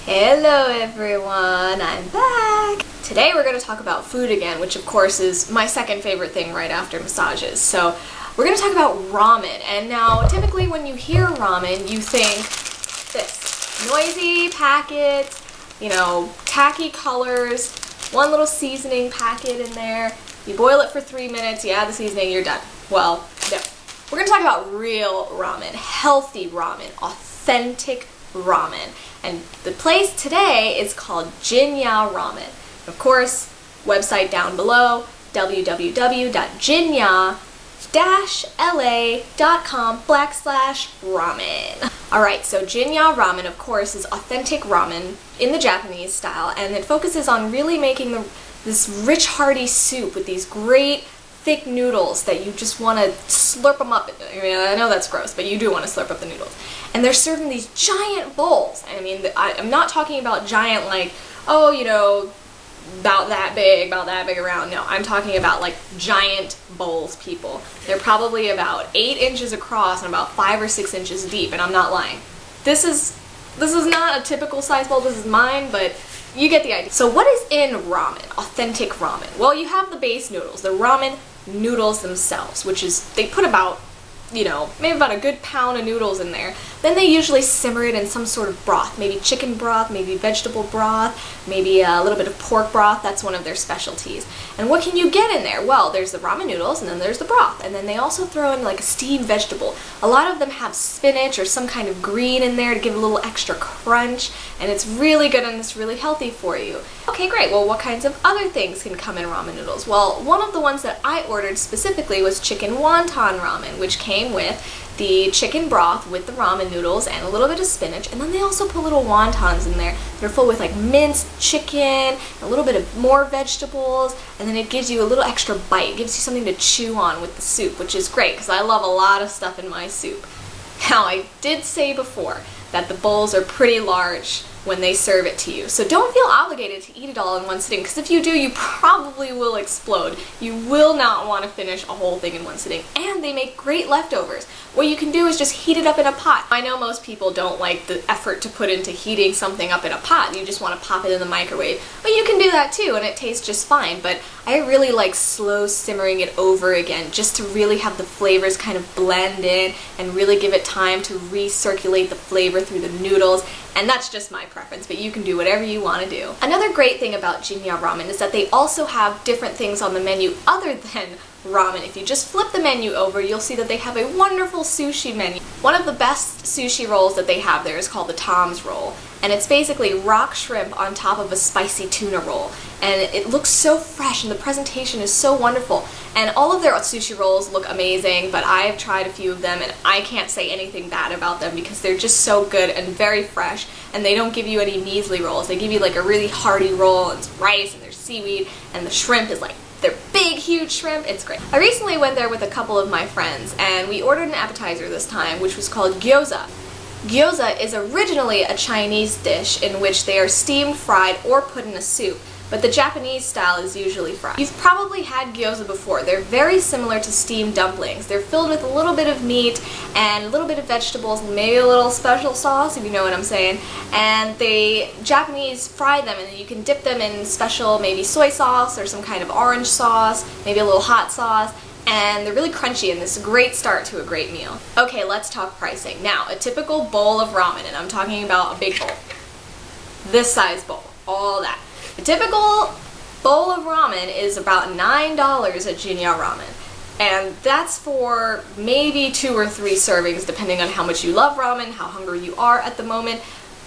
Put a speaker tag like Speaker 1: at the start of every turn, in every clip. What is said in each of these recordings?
Speaker 1: Hello everyone, I'm back! Today we're going to talk about food again, which of course is my second favorite thing right after massages. So we're going to talk about ramen. And now typically when you hear ramen, you think this. Noisy packets, tacky colors, one little seasoning packet in there. You boil it for 3 minutes, you add the seasoning, you're done. Well, no. We're going to talk about real ramen, healthy ramen, authentic ramen. And the place today is called Jinya Ramen. Of course, website down below, www.jinya-la.com/ramen. Alright, so Jinya Ramen, of course, is authentic ramen in the Japanese style, and it focuses on really making this rich, hearty soup with these great thick noodles that you just want to slurp them up. I mean, I know that's gross, but you do want to slurp up the noodles. And they're served in these giant bowls. I mean, I'm not talking about giant like, oh, about that big around. No, I'm talking about like giant bowls, people. They're probably about 8 inches across and about 5 or 6 inches deep, and I'm not lying. This is not a typical size bowl. This is mine, but you get the idea. So what is in ramen, authentic ramen? Well, you have the base noodles, the ramen noodles themselves, which is, they put about, maybe about a good pound of noodles in there. Then they usually simmer it in some sort of broth, maybe chicken broth, maybe vegetable broth, maybe a little bit of pork broth. That's one of their specialties. And what can you get in there? Well, there's the ramen noodles, and then there's the broth, and then they also throw in like a steamed vegetable. A lot of them have spinach or some kind of green in there to give a little extra crunch, and it's really good and it's really healthy for you. Okay, great. Well, what kinds of other things can come in ramen noodles? Well, one of the ones that I ordered specifically was chicken wonton ramen, which came with the chicken broth with the ramen noodles and a little bit of spinach, and then they also put little wontons in there. They're full with like minced chicken, a little bit of more vegetables, and then it gives you a little extra bite. It gives you something to chew on with the soup, which is great because I love a lot of stuff in my soup. Now, I did say before that the bowls are pretty large when they serve it to you. So don't feel obligated to eat it all in one sitting, because if you do, you probably will explode. You will not want to finish a whole thing in one sitting. And they make great leftovers. What you can do is just heat it up in a pot. I know most people don't like the effort to put into heating something up in a pot. You just want to pop it in the microwave. But you can do that too, and it tastes just fine. But I really like slow simmering it over again, just to really have the flavors kind of blend in and really give it time to recirculate the flavor through the noodles. And that's just my preference, but you can do whatever you want to do. Another great thing about Jinya Ramen is that they also have different things on the menu other than ramen. If you just flip the menu over, you'll see that they have a wonderful sushi menu. One of the best sushi rolls that they have there is called the Tom's roll, and it's basically rock shrimp on top of a spicy tuna roll. And it looks so fresh, and the presentation is so wonderful. And all of their sushi rolls look amazing, but I've tried a few of them, and I can't say anything bad about them because they're just so good and very fresh, and they don't give you any measly rolls. They give you like a really hearty roll, and it's rice, and there's seaweed, and the shrimp is like, they're big, huge shrimp. It's great. I recently went there with a couple of my friends, and we ordered an appetizer this time, which was called gyoza. Gyoza is originally a Chinese dish in which they are steamed, fried, or put in a soup, but the Japanese style is usually fried. You've probably had gyoza before. They're very similar to steamed dumplings. They're filled with a little bit of meat and a little bit of vegetables, maybe a little special sauce, if you know what I'm saying. And the Japanese fry them, and then you can dip them in special maybe soy sauce or some kind of orange sauce, maybe a little hot sauce. And they're really crunchy, and this is a great start to a great meal. Okay, let's talk pricing. Now, a typical bowl of ramen, and I'm talking about a big bowl. This size bowl, all that. A typical bowl of ramen is about $9 at Jinya Ramen. And that's for maybe 2 or 3 servings, depending on how much you love ramen, how hungry you are at the moment.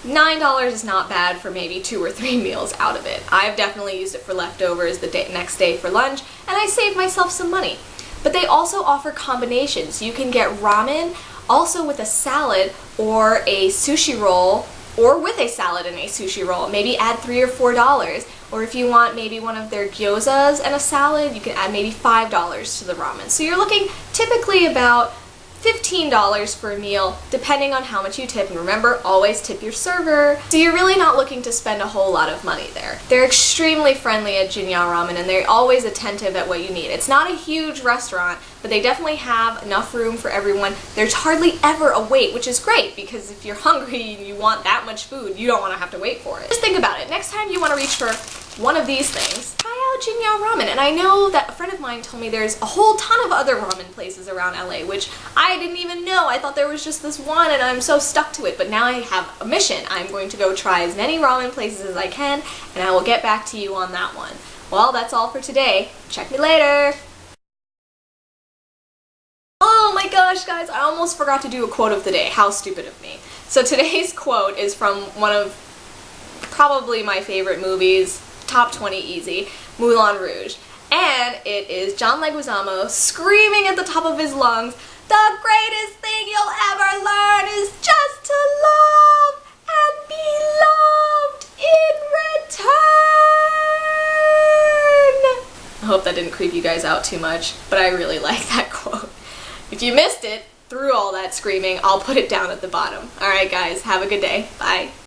Speaker 1: $9 is not bad for maybe 2 or 3 meals out of it. I've definitely used it for leftovers the next day for lunch, and I saved myself some money. But they also offer combinations. You can get ramen also with a salad or a sushi roll, or with a salad and a sushi roll. Maybe add $3 or $4. Or if you want maybe one of their gyozas and a salad, you can add maybe $5 to the ramen. So you're looking typically about $15 for a meal, depending on how much you tip. And remember, always tip your server. So you're really not looking to spend a whole lot of money there. They're extremely friendly at Jinya Ramen, and they're always attentive at what you need. It's not a huge restaurant, but they definitely have enough room for everyone. There's hardly ever a wait, which is great, because if you're hungry and you want that much food, you don't want to have to wait for it. Just think about it. Next time you want to reach for one of these things, try out Jinya Ramen. And I know that a friend of mine told me there's a whole ton of other ramen places around LA, which I didn't even know. I thought there was just this one, and I'm so stuck to it. But now I have a mission. I'm going to go try as many ramen places as I can, and I will get back to you on that one. Well, that's all for today. Check me later. Oh my gosh, guys, I almost forgot to do a quote of the day. How stupid of me. So today's quote is from one of probably my favorite movies, top 20 easy, Moulin Rouge. And it is John Leguizamo screaming at the top of his lungs, "The greatest thing you'll ever learn is just to love and be loved in return." I hope that didn't creep you guys out too much, but I really like that quote. If you missed it through all that screaming, I'll put it down at the bottom. Alright guys, have a good day. Bye.